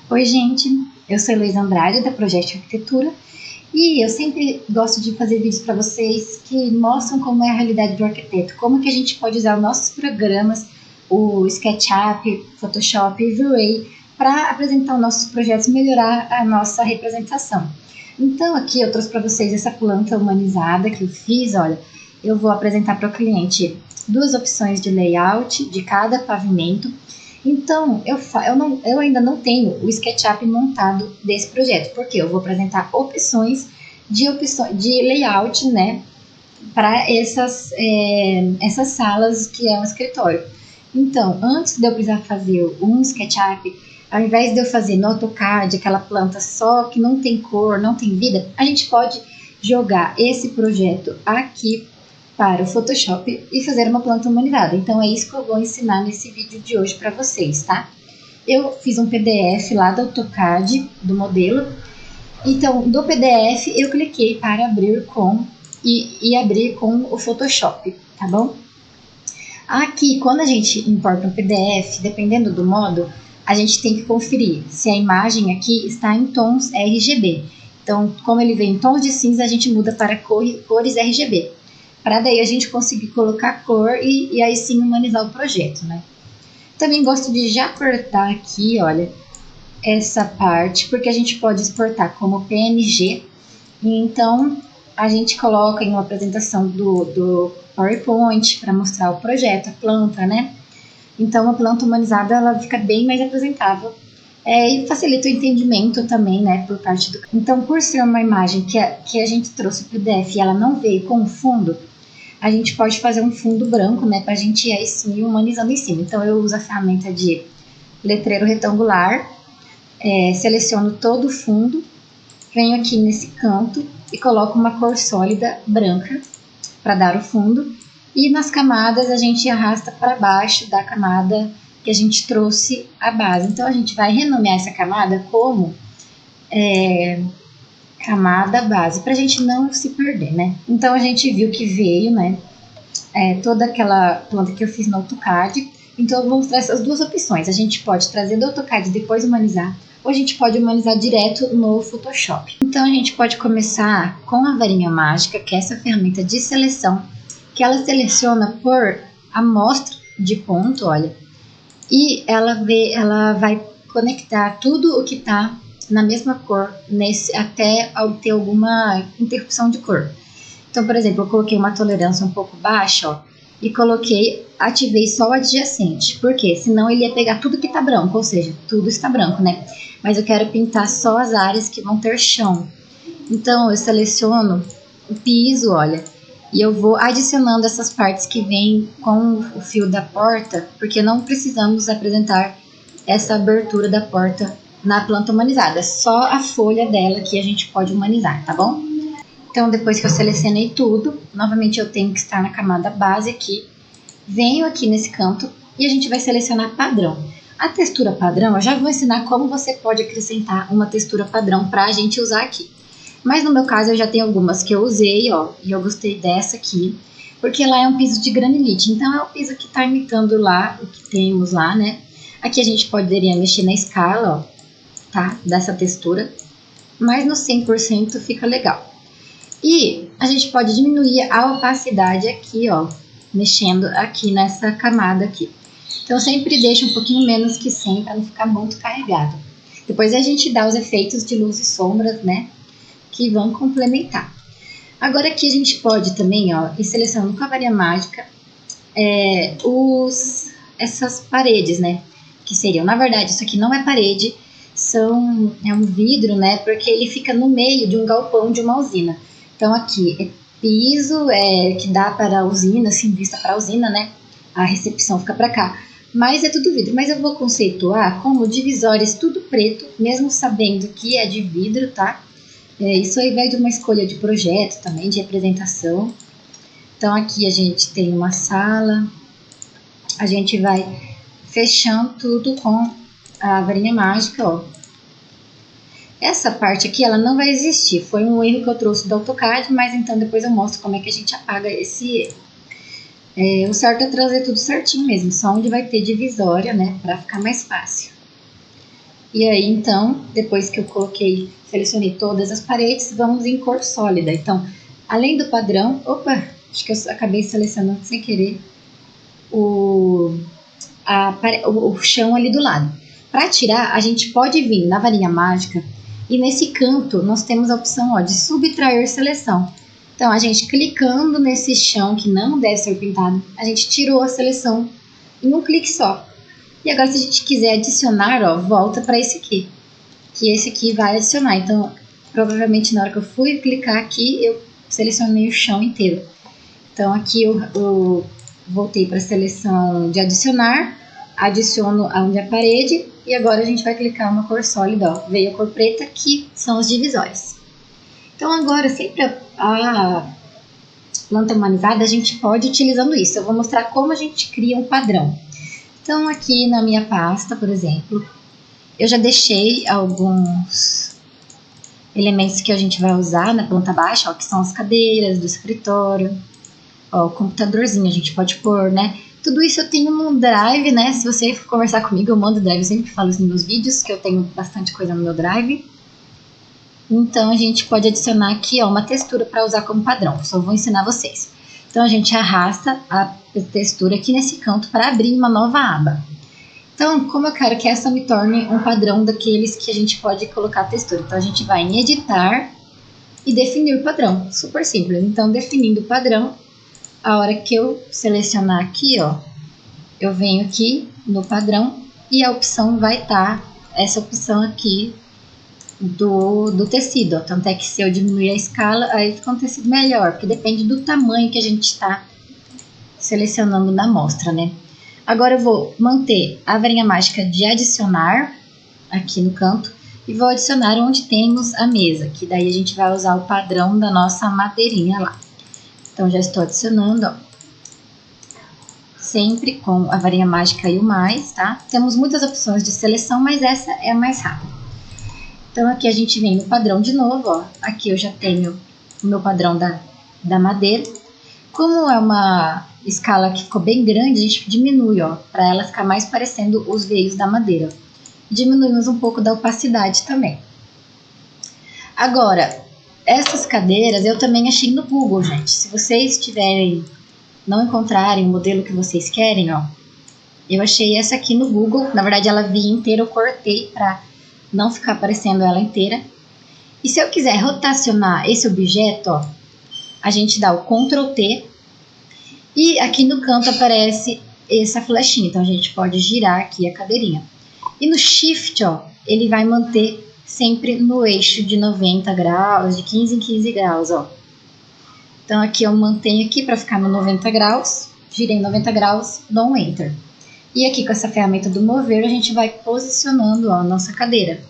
Oi, gente, eu sou Heloísa Andrade, da Projeto Arquitetura, e eu sempre gosto de fazer vídeos para vocês que mostram como é a realidade do arquiteto, como que a gente pode usar os nossos programas, o SketchUp, Photoshop e V-Ray, para apresentar os nossos projetos e melhorar a nossa representação. Então aqui eu trouxe para vocês essa planta humanizada que eu fiz, olha, eu vou apresentar para o cliente duas opções de layout de cada pavimento. Então, eu ainda não tenho o SketchUp montado desse projeto, porque eu vou apresentar opções de layout, né, para essas salas que é um escritório. Então, antes de eu precisar fazer um SketchUp, ao invés de eu fazer no AutoCAD, aquela planta só que não tem cor, não tem vida, a gente pode jogar esse projeto aqui para o Photoshop e fazer uma planta humanizada. Então é isso que eu vou ensinar nesse vídeo de hoje para vocês, tá? Eu fiz um PDF lá do AutoCAD, do modelo. Então, do PDF eu cliquei para abrir e abrir com o Photoshop, tá bom? Aqui, quando a gente importa um PDF, dependendo do modo, a gente tem que conferir se a imagem aqui está em tons RGB. Então, como ele vem em tons de cinza, a gente muda para cores RGB. Para daí a gente conseguir colocar cor e aí sim humanizar o projeto, né? Também gosto de já cortar aqui, olha, essa parte, porque a gente pode exportar como PNG. Então, a gente coloca em uma apresentação do PowerPoint para mostrar o projeto, a planta, né? Então, a planta humanizada, ela fica bem mais apresentável. E facilita o entendimento também, né, por parte do... Então, por ser uma imagem que a gente trouxe o PDF e ela não veio com o fundo, a gente pode fazer um fundo branco, né, para a gente ir aí sim humanizando em cima. Então, eu uso a ferramenta de letreiro retangular, seleciono todo o fundo, venho aqui nesse canto e coloco uma cor sólida branca para dar o fundo. E nas camadas a gente arrasta para baixo da camada que a gente trouxe a base. Então, a gente vai renomear essa camada como camada base, para a gente não se perder, né? Então, a gente viu que veio, né, toda aquela planta que eu fiz no AutoCAD. Então, eu vou mostrar essas duas opções. A gente pode trazer do AutoCAD e depois humanizar, ou a gente pode humanizar direto no Photoshop. Então, a gente pode começar com a varinha mágica, que é essa ferramenta de seleção, que ela seleciona por amostra de ponto, olha, e ela vai conectar tudo o que está na mesma cor, até ter alguma interrupção de cor. Então, por exemplo, eu coloquei uma tolerância um pouco baixa, ó, e ativei só o adjacente. Por quê? Senão ele ia pegar tudo que está branco, ou seja, tudo está branco, né? Mas eu quero pintar só as áreas que vão ter chão. Então, eu seleciono o piso, olha, e eu vou adicionando essas partes que vêm com o fio da porta, porque não precisamos apresentar essa abertura da porta na planta humanizada, só a folha dela que a gente pode humanizar, tá bom? Então, depois que eu selecionei tudo, novamente eu tenho que estar na camada base aqui, venho aqui nesse canto e a gente vai selecionar padrão. A textura padrão, eu já vou ensinar como você pode acrescentar uma textura padrão para a gente usar aqui. Mas no meu caso eu já tenho algumas que eu usei, ó, e eu gostei dessa aqui, porque ela é um piso de granilite, então é o piso que está imitando lá o que temos lá, né? Aqui a gente poderia mexer na escala, ó, tá? Dessa textura, mas no 100% fica legal. E a gente pode diminuir a opacidade aqui, ó, mexendo aqui nessa camada aqui. Então sempre deixa um pouquinho menos que 100 para não ficar muito carregado. Depois a gente dá os efeitos de luz e sombras, né, que vão complementar. Agora aqui a gente pode também, ó, ir selecionando com a varinha mágica essas paredes, né, que seriam, na verdade, isso aqui não é parede, é um vidro, né, porque ele fica no meio de um galpão de uma usina. Então aqui é piso, que dá para a usina, assim, vista para a usina, né, a recepção fica para cá. Mas é tudo vidro, mas eu vou conceituar como divisórias tudo preto, mesmo sabendo que é de vidro, tá? Isso aí vai de uma escolha de projeto também, de representação. Então aqui a gente tem uma sala, a gente vai fechando tudo com a varinha mágica, ó. Essa parte aqui, ela não vai existir, foi um erro que eu trouxe do AutoCAD, mas então depois eu mostro como é que a gente apaga esse erro. O certo é trazer tudo certinho mesmo, só onde vai ter divisória, né, para ficar mais fácil. E aí, então, depois que eu selecionei todas as paredes, vamos em cor sólida. Então, além do padrão, opa, acho que eu acabei selecionando sem querer o chão ali do lado. Para tirar, a gente pode vir na varinha mágica e nesse canto nós temos a opção de subtrair seleção. Então, a gente clicando nesse chão que não deve ser pintado, a gente tirou a seleção em um clique só. E agora, se a gente quiser adicionar, volta para esse aqui, que esse aqui vai adicionar. Então, provavelmente na hora que eu fui clicar aqui, eu selecionei o chão inteiro. Então, aqui eu voltei para a seleção de adicionar, adiciono onde é a parede, e agora a gente vai clicar uma cor sólida, veio a cor preta, que são os divisórios. Então, agora, sempre a planta humanizada, a gente pode ir utilizando isso. Eu vou mostrar como a gente cria um padrão. Então, aqui na minha pasta, por exemplo, eu já deixei alguns elementos que a gente vai usar na planta baixa, que são as cadeiras do escritório, o computadorzinho a gente pode pôr, né? Tudo isso eu tenho no Drive, né? Se você for conversar comigo, eu mando o Drive, eu sempre falo isso nos meus vídeos, que eu tenho bastante coisa no meu Drive. Então, a gente pode adicionar aqui, uma textura para usar como padrão. Só vou ensinar vocês. Então, a gente arrasta a textura aqui nesse canto para abrir uma nova aba. Então, como eu quero que essa me torne um padrão daqueles que a gente pode colocar a textura. Então, a gente vai em editar e definir o padrão. Super simples. Então, definindo o padrão, a hora que eu selecionar aqui, eu venho aqui no padrão e a opção vai estar, essa opção aqui do tecido. Tanto é que se eu diminuir a escala, aí fica um tecido melhor, porque depende do tamanho que a gente está selecionando na amostra, né? Agora eu vou manter a varinha mágica de adicionar aqui no canto e vou adicionar onde temos a mesa, que daí a gente vai usar o padrão da nossa madeirinha lá. Então, já estou adicionando, sempre com a varinha mágica e o mais, tá? Temos muitas opções de seleção, mas essa é a mais rápida. Então, aqui a gente vem no padrão de novo, aqui eu já tenho o meu padrão da madeira. Como é uma escala que ficou bem grande, a gente diminui, para ela ficar mais parecendo os veios da madeira. Diminuímos um pouco da opacidade também. Agora, essas cadeiras eu também achei no Google, gente. Se vocês não encontrarem o modelo que vocês querem, eu achei essa aqui no Google. Na verdade, ela vinha inteira, eu cortei para não ficar aparecendo ela inteira. E se eu quiser rotacionar esse objeto, a gente dá o Ctrl T e aqui no canto aparece essa flechinha. Então, a gente pode girar aqui a cadeirinha. E no Shift, ele vai manter sempre no eixo de 90 graus, de 15 em 15 graus, Então, aqui eu mantenho aqui para ficar no 90 graus, girei 90 graus, dou um Enter. E aqui com essa ferramenta do mover, a gente vai posicionando, a nossa cadeira,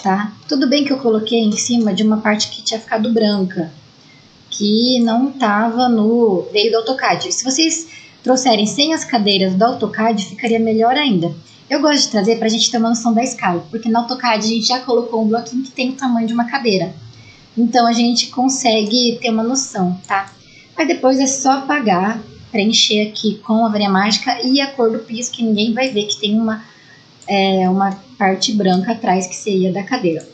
tá? Tudo bem que eu coloquei em cima de uma parte que tinha ficado branca, que não estava veio do AutoCAD. Se vocês trouxerem sem as cadeiras do AutoCAD, ficaria melhor ainda. Eu gosto de trazer para a gente ter uma noção da escala, porque no AutoCAD a gente já colocou um bloquinho que tem o tamanho de uma cadeira. Então, a gente consegue ter uma noção, tá? Mas depois é só apagar, preencher aqui com a varinha mágica e a cor do piso, que ninguém vai ver que tem uma parte branca atrás, que seria da cadeira.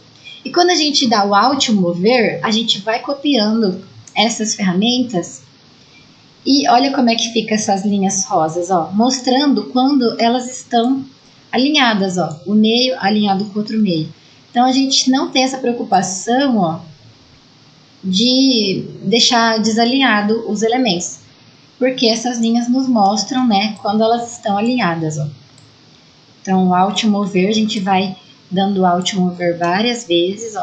E quando a gente dá o Alt Mover, a gente vai copiando essas ferramentas e olha como é que fica essas linhas rosas, mostrando quando elas estão alinhadas, o meio alinhado com o outro meio. Então, a gente não tem essa preocupação, de deixar desalinhado os elementos, porque essas linhas nos mostram, né, quando elas estão alinhadas, Então, o Alt Mover, a gente vai dando Alt Mover várias vezes,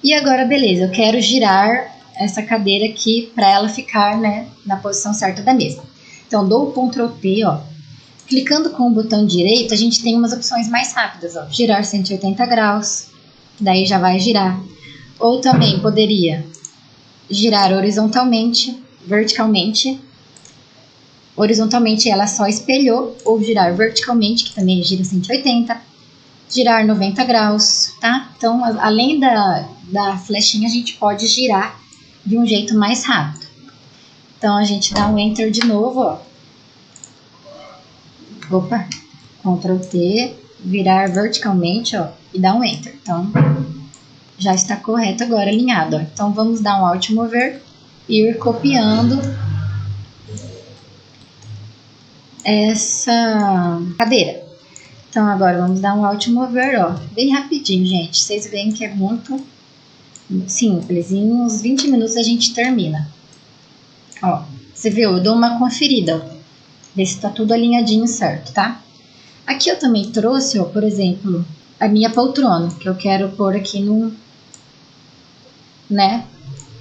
E agora, beleza, eu quero girar essa cadeira aqui para ela ficar, né, na posição certa da mesa. Então, dou o Ctrl T, Clicando com o botão direito, a gente tem umas opções mais rápidas, Girar 180 graus, daí já vai girar. Ou também poderia girar horizontalmente, verticalmente. Horizontalmente ela só espelhou, ou girar verticalmente, que também gira 180. Girar 90 graus, tá? Então, além da flechinha, a gente pode girar de um jeito mais rápido. Então, a gente dá um Enter de novo, Opa, Ctrl T, virar verticalmente, ó, e dar um Enter. Então, já está correto agora, alinhado, ó. Então, vamos dar um Alt mover e ir copiando essa cadeira. Então, agora vamos dar um Alt mover, ó, bem rapidinho, gente. Vocês veem que é muito simples. Em uns 20 minutos a gente termina. Ó, você viu? Eu dou uma conferida, ó. Ver se tá tudo alinhadinho certo, tá? Aqui eu também trouxe, ó, por exemplo, a minha poltrona, que eu quero pôr aqui no, né?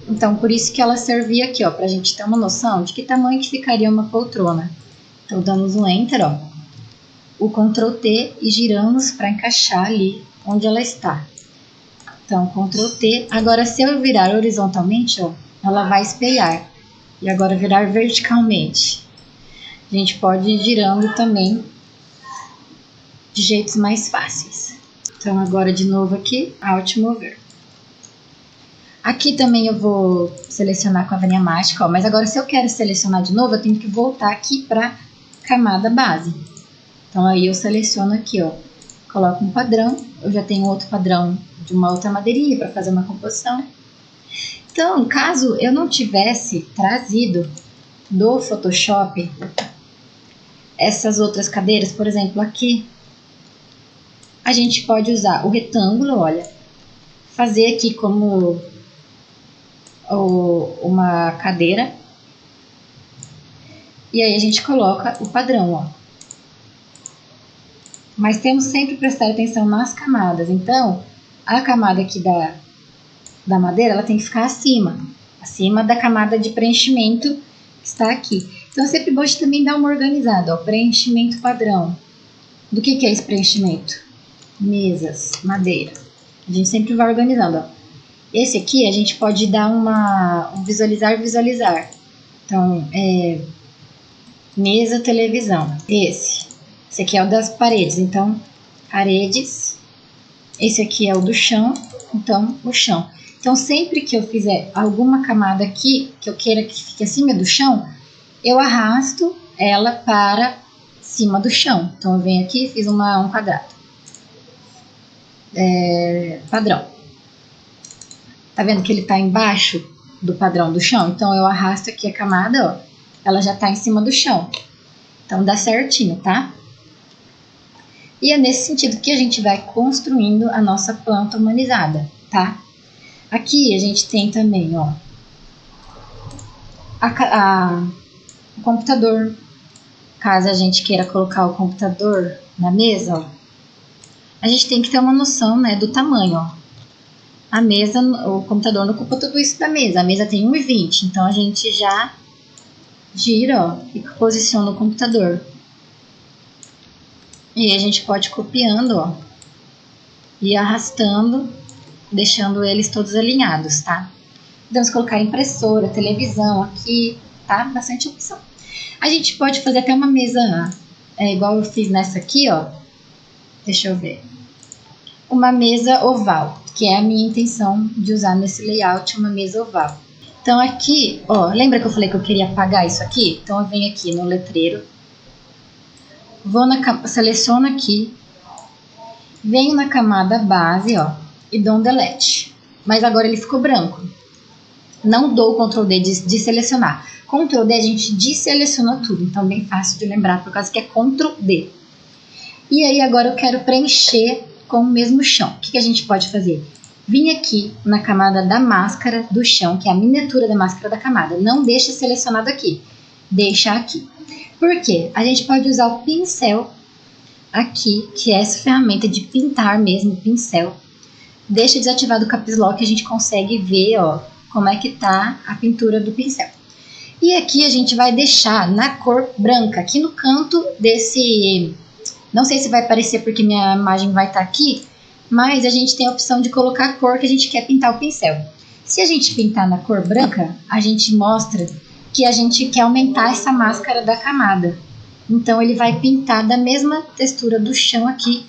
Então, por isso que ela servia aqui, ó, pra gente ter uma noção de que tamanho que ficaria uma poltrona. Então, damos um Enter, ó, o Ctrl T e giramos para encaixar ali onde ela está. Então, Ctrl T. Agora, se eu virar horizontalmente, ó, ela vai espelhar. E agora virar verticalmente. A gente pode ir girando também de jeitos mais fáceis. Então, agora de novo aqui, Alt mover. Aqui também eu vou selecionar com a varinha mágica, ó, mas agora se eu quero selecionar de novo, eu tenho que voltar aqui para camada base. Então, aí eu seleciono aqui, ó, coloco um padrão, eu já tenho outro padrão de uma outra madeirinha para fazer uma composição. Então, caso eu não tivesse trazido do Photoshop essas outras cadeiras, por exemplo, aqui, a gente pode usar o retângulo, olha, fazer aqui como uma cadeira, e aí a gente coloca o padrão, ó. Mas temos sempre que prestar atenção nas camadas, então, a camada aqui da madeira, ela tem que ficar acima da camada de preenchimento que está aqui. Então, é sempre bom de também dar uma organizada, ó, preenchimento padrão. Do que é esse preenchimento? Mesas, madeira. A gente sempre vai organizando, ó. Esse aqui a gente pode dar um visualizar. Então, mesa, televisão. Esse aqui é o das paredes, então, paredes. Esse aqui é o do chão, então, o chão. Então, sempre que eu fizer alguma camada aqui, que eu queira que fique acima do chão, eu arrasto ela para cima do chão. Então, eu venho aqui e fiz um quadrado. Padrão. Tá vendo que ele tá embaixo do padrão do chão? Então, eu arrasto aqui a camada, ó. Ela já tá em cima do chão. Então, dá certinho, tá? E é nesse sentido que a gente vai construindo a nossa planta humanizada, tá? Aqui a gente tem também, ó, o computador. Caso a gente queira colocar o computador na mesa, ó, a gente tem que ter uma noção, né, do tamanho, ó. A mesa, o computador não ocupa tudo isso da mesa. A mesa tem 1,20, então a gente já gira, ó, e posiciona o computador. E aí a gente pode ir copiando, ó, e arrastando, deixando eles todos alinhados, tá? Podemos colocar impressora, televisão aqui, tá? Bastante opção. A gente pode fazer até uma mesa, igual eu fiz nessa aqui, ó. Deixa eu ver. Uma mesa oval, que é a minha intenção de usar nesse layout, uma mesa oval. Então aqui, ó, lembra que eu falei que eu queria apagar isso aqui? Então eu venho aqui no letreiro, seleciono aqui, venho na camada base, ó, e dou um delete. Mas agora ele ficou branco. Não dou o Ctrl D de selecionar. Ctrl D a gente deseleciona tudo, então bem fácil de lembrar, por causa que é Ctrl D. E aí agora eu quero preencher com o mesmo chão. O que a gente pode fazer? Vim aqui na camada da máscara do chão, que é a miniatura da máscara da camada. Não deixa selecionado aqui, deixa aqui. Por quê? A gente pode usar o pincel aqui, que é essa ferramenta de pintar mesmo, pincel. Deixa desativado o Caps Lock, a gente consegue ver, ó, como é que tá a pintura do pincel. E aqui a gente vai deixar na cor branca, aqui no canto desse... Não sei se vai aparecer porque minha imagem vai estar aqui, mas a gente tem a opção de colocar a cor que a gente quer pintar o pincel. Se a gente pintar na cor branca, a gente mostra que a gente quer aumentar essa máscara da camada. Então ele vai pintar da mesma textura do chão aqui,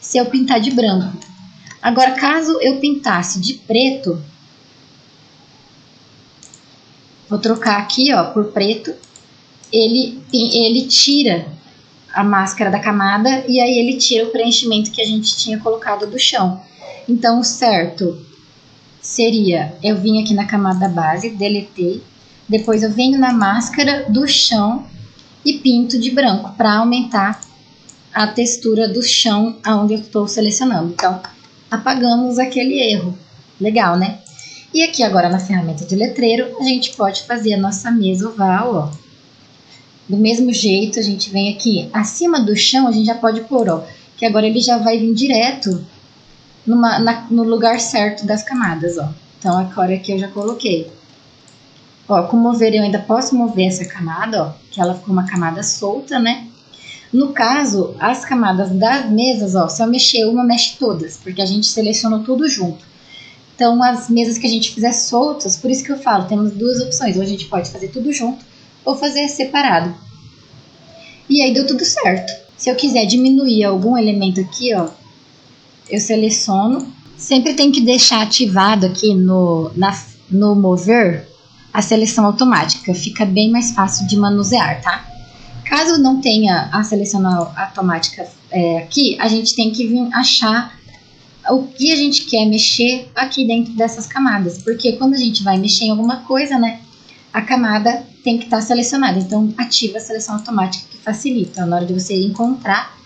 se eu pintar de branco. Agora, caso eu pintasse de preto, vou trocar aqui, ó, por preto, ele tira a máscara da camada e aí ele tira o preenchimento que a gente tinha colocado do chão. Então o certo seria, eu vim aqui na camada base, deletei, depois eu venho na máscara do chão e pinto de branco para aumentar a textura do chão onde eu estou selecionando. Então apagamos aquele erro, legal, né? E aqui agora na ferramenta de letreiro a gente pode fazer a nossa mesa oval, ó. Do mesmo jeito a gente vem aqui acima do chão, a gente já pode pôr, ó, que agora ele já vai vir direto no lugar certo das camadas, ó. Então agora aqui eu já coloquei. Ó, com mover eu ainda posso mover essa camada, ó, que ela ficou uma camada solta, né? No caso, as camadas das mesas, ó, se eu mexer uma, mexe todas, porque a gente selecionou tudo junto. Então, as mesas que a gente fizer soltas, por isso que eu falo, temos duas opções, ou a gente pode fazer tudo junto, ou fazer separado. E aí deu tudo certo. Se eu quiser diminuir algum elemento aqui, ó, eu seleciono. Sempre tem que deixar ativado aqui no mover a seleção automática, fica bem mais fácil de manusear, tá? Caso não tenha a seleção automática aqui, a gente tem que vir achar o que a gente quer mexer aqui dentro dessas camadas, porque quando a gente vai mexer em alguma coisa, né, a camada tem que estar selecionada, então ativa a seleção automática que facilita na hora de você encontrar.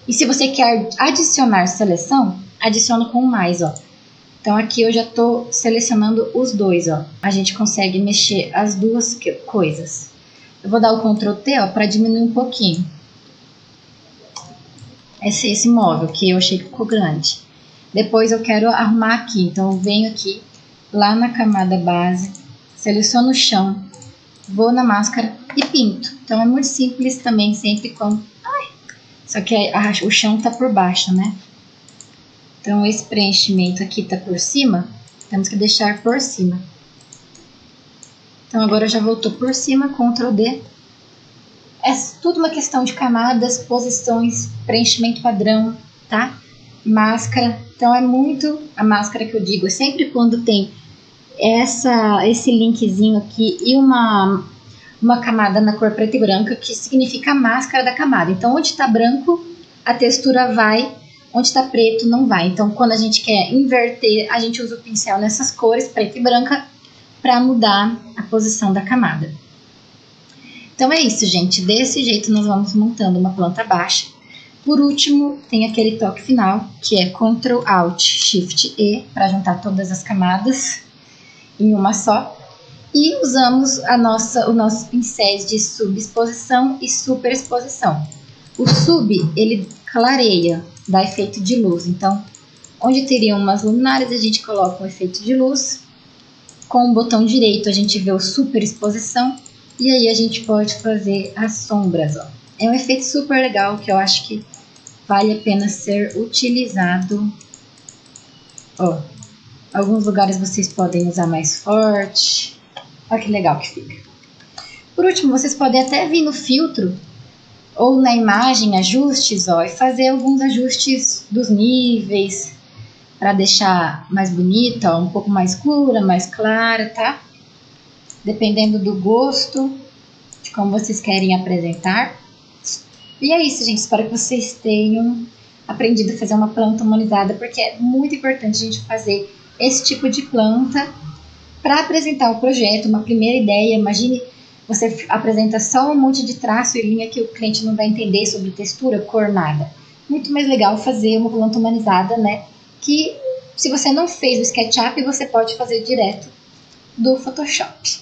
E se você quer adicionar seleção, adiciona com mais, ó. Então aqui eu já estou selecionando os dois, ó. A gente consegue mexer as duas coisas. Eu vou dar o Ctrl T, ó, para diminuir um pouquinho esse móvel, que eu achei que ficou grande. Depois eu quero arrumar aqui, então eu venho aqui, lá na camada base, seleciono o chão, vou na máscara e pinto. Então é muito simples também, sempre com... Só que o chão tá por baixo, né? Então esse preenchimento aqui tá por cima, temos que deixar por cima. Então agora já voltou por cima, Ctrl D. É tudo uma questão de camadas, posições, preenchimento padrão, tá? Máscara. Então é muito a máscara que eu digo, é sempre quando tem esse linkzinho aqui e uma camada na cor preta e branca, que significa a máscara da camada. Então onde está branco, a textura vai, onde está preto, não vai. Então quando a gente quer inverter, a gente usa o pincel nessas cores, preta e branca, para mudar a posição da camada. Então é isso, gente. Desse jeito nós vamos montando uma planta baixa. Por último, tem aquele toque final, que é Ctrl Alt Shift E, para juntar todas as camadas em uma só. E usamos os nossos pincéis de subexposição e superexposição. O sub, ele clareia, dá efeito de luz. Então, onde teriam umas luminárias, a gente coloca um efeito de luz. Com o botão direito a gente vê o superexposição e aí a gente pode fazer as sombras, ó. É um efeito super legal que eu acho que vale a pena ser utilizado. Ó, alguns lugares vocês podem usar mais forte. Olha que legal que fica. Por último, vocês podem até vir no filtro ou na imagem, ajustes, ó, e fazer alguns ajustes dos níveis, para deixar mais bonita, um pouco mais escura, mais clara, tá? Dependendo do gosto, de como vocês querem apresentar. E é isso, gente. Espero que vocês tenham aprendido a fazer uma planta humanizada, porque é muito importante a gente fazer esse tipo de planta para apresentar o projeto, uma primeira ideia. Imagine você apresenta só um monte de traço e linha que o cliente não vai entender sobre textura, cor, nada. Muito mais legal fazer uma planta humanizada, né? Que se você não fez o SketchUp, você pode fazer direto do Photoshop.